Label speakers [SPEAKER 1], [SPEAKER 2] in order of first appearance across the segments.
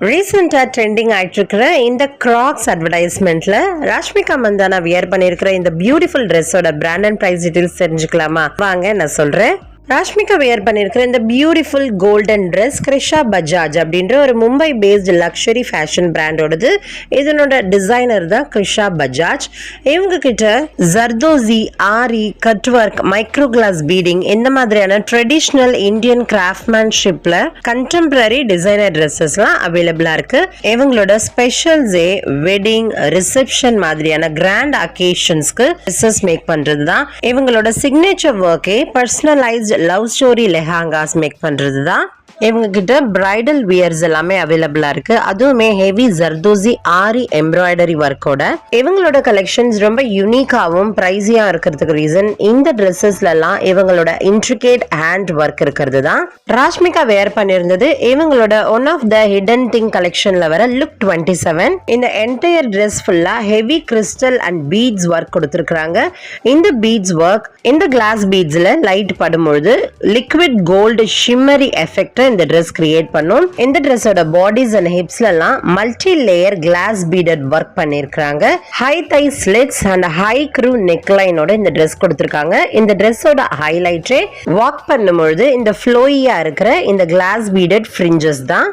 [SPEAKER 1] ரீசெண்டா ட்ரெண்டிங் ஆயிட்டு இருக்கிற இந்த கிராக்ஸ் அட்வர்டைஸ்மெண்ட்ல ராஷ்மிகா மந்தானா வியர் பண்ணிருக்கிற இந்த பியூட்டிஃபுல் ட்ரெஸ்ஸோட பிராண்ட் அண்ட் பிரைஸ் டீடைல்ஸ் தெரிஞ்சுக்கலாமா? வாங்க நான் சொல்றேன். ராஷ்மிகா வியர் பண்ணிருக்கிற இந்த beautiful golden dress Krisha Bajaj அப்படின்ற ஒரு மும்பை பேஸ்டு லக்ஸரி ஃபேஷன் பிராண்டோடது. இதனோட டிசைனர் தான் கிரிஷா பஜாஜ். இவங்க கிட்ட zardozi, aari, cut work, micro glass beading இந்த மாதிரியான ட்ரெடிஷ்னல் இந்தியன் கிராஃப்ட்மேன்ஷிப்ல கண்டெம்பரரி டிசைனர் ட்ரெஸ்ஸஸ்லாம் அவைலபிளா இருக்கு. இவங்களோட ஸ்பெஷல் டே, வெட்டிங், ரிசப்ஷன் மாதிரியான கிராண்ட் அகேஷன்ஸ்க்கு ட்ரெஸ்ஸஸ் மேக் பண்றது தான் இவங்களோட சிக்னேச்சர் ஒர்க்கே. Personalised love story lehengas make பண்றது தான் இவங்க கிட்ட பிரைடல் வியர்ஸ் எல்லாமே அவைலபிளா இருக்கு. அதுவுமே ஹெவி ஜர்தோசி ஆரி எம்ப்ராய்டரி ஒர்க்கோட. இவங்களோட கலெக்ஷன்ஸ் ரொம்ப யூனிக்காவும் பிரைஸியா இருக்கிறதுக்கு ரீசன் இந்த ட்ரெஸ்ஸஸ்ல எல்லாம் இவங்களோட இன்ட்ரிகேட் ஹேண்ட் ஒர்க் இருக்கிறது தான். ராஷ்மிகா வேர் பண்ணிருந்தது இவங்களோட one of the hidden thing கலெக்ஷன்ல வர லுக் 27. இந்த என்டையர் ட்ரெஸ் ஃபுல்லா heavy crystal and beads work கொடுத்திருக்காங்க. இந்த பீட்ஸ் ஒர்க் இந்த கிளாஸ் பீட்ஸ்ல லைட் படும்பொழுது லிக்விட் கோல்டு ஷிம்மரி எஃபெக்ட் இந்த ட்ரெஸ் கிரியேட் பண்ணும். இந்த ட்ரெஸ்ஸோட பாடிஸ் அண்ட் ஹிப்ஸ்ல எல்லாம் multi layer glass beaded work பண்ணிருக்காங்க. High thigh slits and high crew neck லைனோட இந்த ட்ரெஸ் கொடுத்திருக்காங்க. இந்த ட்ரெஸ்ஸோட ஹைலைட்டே வாக் பண்ணும்பொழுது இந்த ஃப்ளோயியா இருக்கிற இந்த கிளாஸ் பீடட் ஃப்ரிஞ்சஸ் தான்.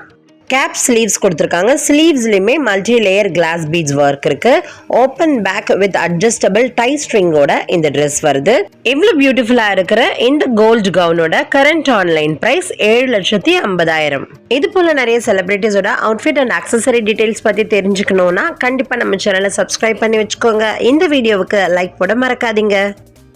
[SPEAKER 1] கேப் ஸ்லீவ்ஸ் கொடுத்திருக்காங்க. ஸ்லீவ்ஸ்லயுமே multi layer glass beads work இருக்கு. Open back with adjustable tie ஸ்ட்ரிங்கோட இந்த ட்ரெஸ் வருது. இவ்வளவு பியூட்டிஃபுல்லா இருக்கிற இந்த கோல்ட் கவுனோட கரண்ட் ஆன்லைன் பிரைஸ் 7,50,000. இது போல நிறைய செலிபிரிட்டிஸோட அவுட்ஃபிட் அண்ட் அக்சசரி டீடைல்ஸ் பத்தி தெரிஞ்சுக்கணும்னா கண்டிப்பா நம்ம சேனலை சப்ஸ்கிரைப் பண்ணி வச்சுக்கோங்க. இந்த வீடியோவுக்கு லைக் போட மறக்காதீங்க.